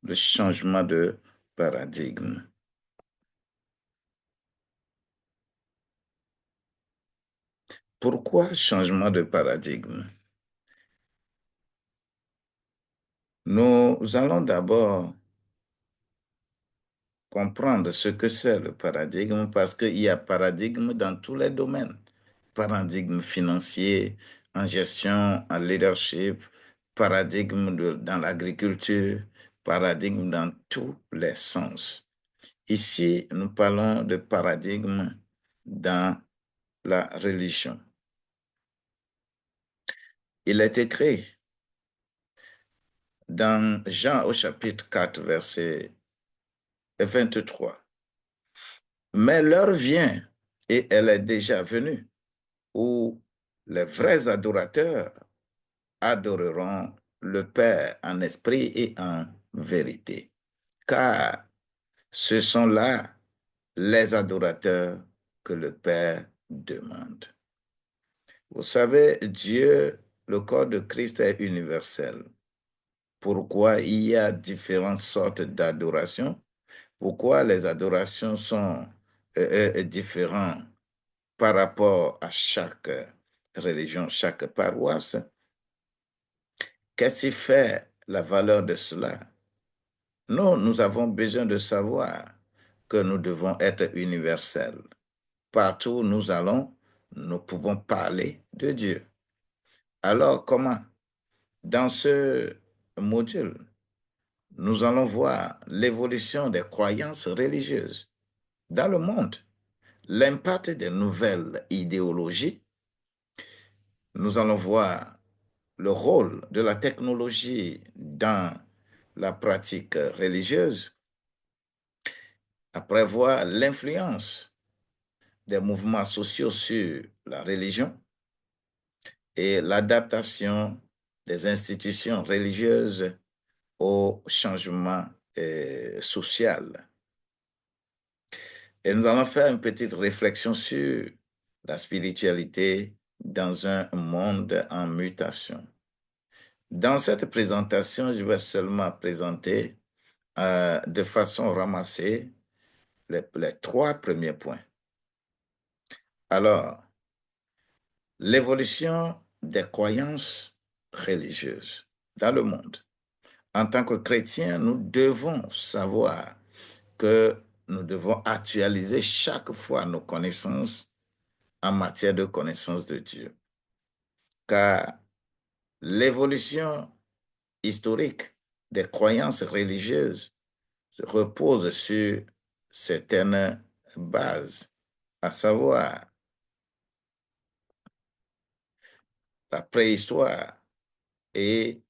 le changement de paradigme. Pourquoi changement de paradigme? Nous allons d'abord comprendre ce que c'est le paradigme parce qu'il y a paradigme dans tous les domaines. Paradigme financier, en gestion, en leadership, paradigme dans l'agriculture, paradigme dans tous les sens. Ici, nous parlons de paradigme dans la religion. Il est écrit dans Jean au chapitre 4, verset 23. Mais l'heure vient, et elle est déjà venue, où les vrais adorateurs adoreront le Père en esprit et en vérité. Car ce sont là les adorateurs que le Père demande. Vous savez, Dieu, le corps de Christ est universel. Pourquoi il y a différentes sortes d'adoration? Pourquoi les adorations sont différentes par rapport à chaque religion, chaque paroisse? Qu'est-ce qui fait la valeur de cela? Nous avons besoin de savoir que nous devons être universels. Partout où nous allons, nous pouvons parler de Dieu. Alors, comment? Dans ce module, nous allons voir l'évolution des croyances religieuses dans le monde, l'impact des nouvelles idéologies. Nous allons voir le rôle de la technologie dans la pratique religieuse, après voir l'influence des mouvements sociaux sur la religion et l'adaptation des institutions religieuses au changement social. Et nous allons faire une petite réflexion sur la spiritualité dans un monde en mutation. Dans cette présentation, je vais seulement présenter de façon ramassée les trois premiers points. Alors, l'évolution des croyances religieuses dans le monde. En tant que chrétiens, nous devons savoir que nous devons actualiser chaque fois nos connaissances en matière de connaissance de Dieu. Car l'évolution historique des croyances religieuses repose sur certaines bases, à savoir la préhistoire et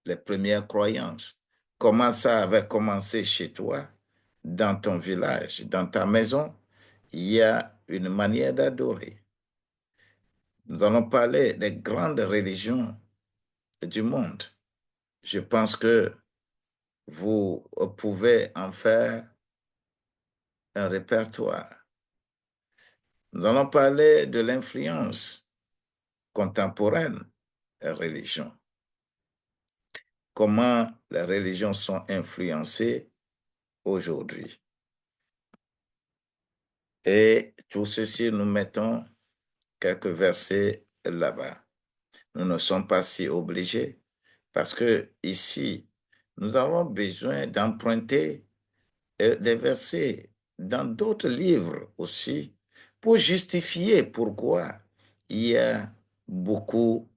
les premières croyances. Comment ça avait commencé chez toi, dans ton village, dans ta maison, il y a une manière d'adorer. Nous allons parler des grandes religions du monde. Je pense que vous pouvez en faire un répertoire. Nous allons parler de l'influence contemporaine des religions. Comment les religions sont influencées aujourd'hui. Et tout ceci, nous mettons quelques versets là-bas. Nous ne sommes pas si obligés parce que ici, nous avons besoin d'emprunter des versets dans d'autres livres aussi pour justifier pourquoi il y a beaucoup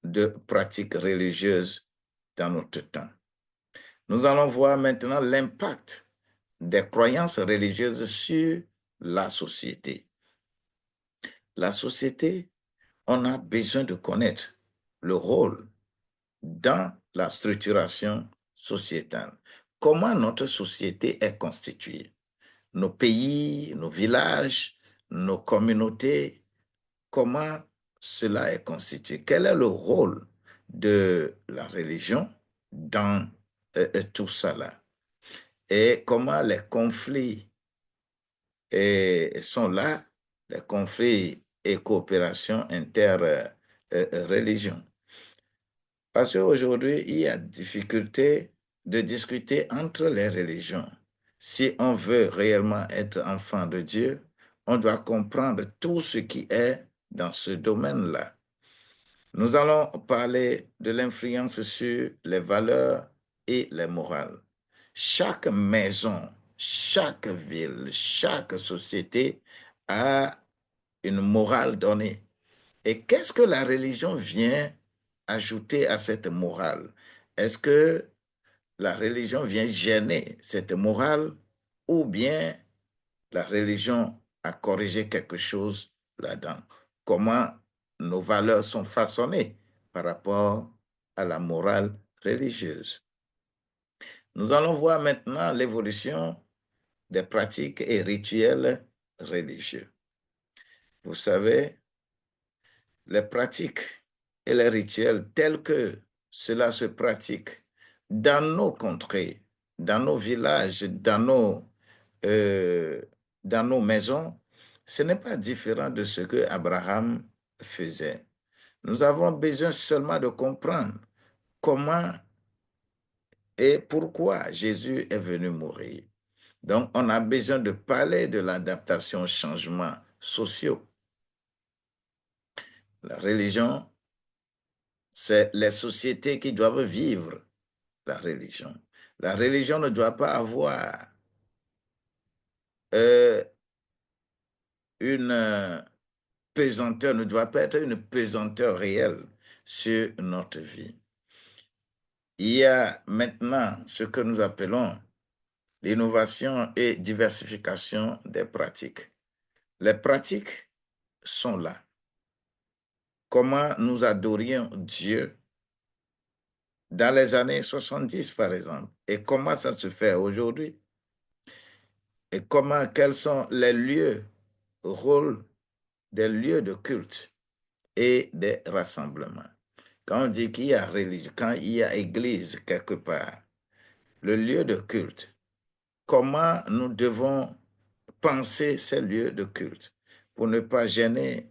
de pratiques religieuses dans notre temps. Nous allons voir maintenant l'impact des croyances religieuses sur la société. La société, on a besoin de connaître le rôle dans la structuration sociétale. Comment notre société est constituée? Nos pays, nos villages, nos communautés, comment cela est constitué? Quel est le rôle de la religion dans tout cela? Et comment les conflits sont là, les conflits et coopérations inter-religions. Parce qu'aujourd'hui, il y a difficulté de discuter entre les religions. Si on veut réellement être enfant de Dieu, on doit comprendre tout ce qui est dans ce domaine-là. Nous allons parler de l'influence sur les valeurs et les morales. Chaque maison, chaque ville, chaque société a une morale donnée. Et qu'est-ce que la religion vient ajouter à cette morale? Est-ce que la religion vient gêner cette morale ou bien la religion a corrigé quelque chose là-dedans? Comment nos valeurs sont façonnées par rapport à la morale religieuse? Nous allons voir maintenant l'évolution des pratiques et rituels religieux. Vous savez, les pratiques et les rituels tels que cela se pratique dans nos contrées, dans nos villages, euh, dans nos maisons, ce n'est pas différent de ce que Abraham faisait. Nous avons besoin seulement de comprendre comment et pourquoi Jésus est venu mourir. Donc, on a besoin de parler de l'adaptation aux changements sociaux. La religion, c'est les sociétés qui doivent vivre la religion. La religion ne doit pas avoir euh, une pesanteur, ne doit pas être une pesanteur réelle sur notre vie. Il y a maintenant ce que nous appelons l'innovation et diversification des pratiques. Les pratiques sont là. Comment nous adorions Dieu dans les années 70, par exemple, et comment ça se fait aujourd'hui, et quels sont les lieux, rôles des lieux de culte et des rassemblements. Quand on dit qu'il y a religion, quand il y a église quelque part, le lieu de culte, comment nous devons penser ces lieux de culte pour ne pas gêner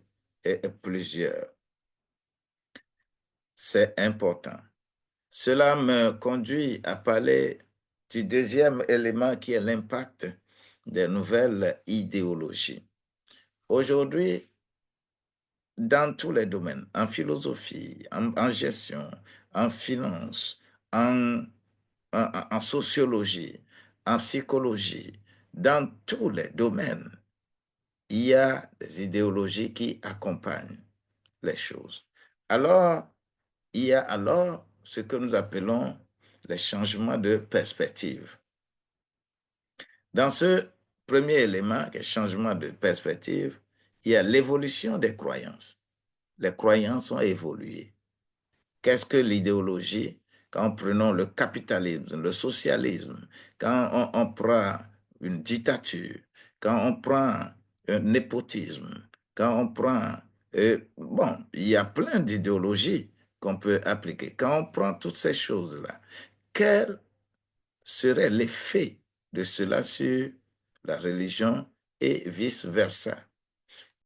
plusieurs. C'est important. Cela me conduit à parler du deuxième élément qui est l'impact des nouvelles idéologies. Aujourd'hui, dans tous les domaines, en philosophie, en gestion, en finance, en, en sociologie, en psychologie, dans tous les domaines, il y a des idéologies qui accompagnent les choses. Alors, il y a alors ce que nous appelons les changements de perspective. Dans ce premier élément, qui est changement de perspective, il y a l'évolution des croyances. Les croyances ont évolué. Qu'est-ce que l'idéologie? Quand prenons le capitalisme, le socialisme, quand on prend une dictature, quand on prend un népotisme, quand on prend... bon, il y a plein d'idéologies qu'on peut appliquer. Quand on prend toutes ces choses-là, quel serait l'effet de cela sur la religion et vice-versa?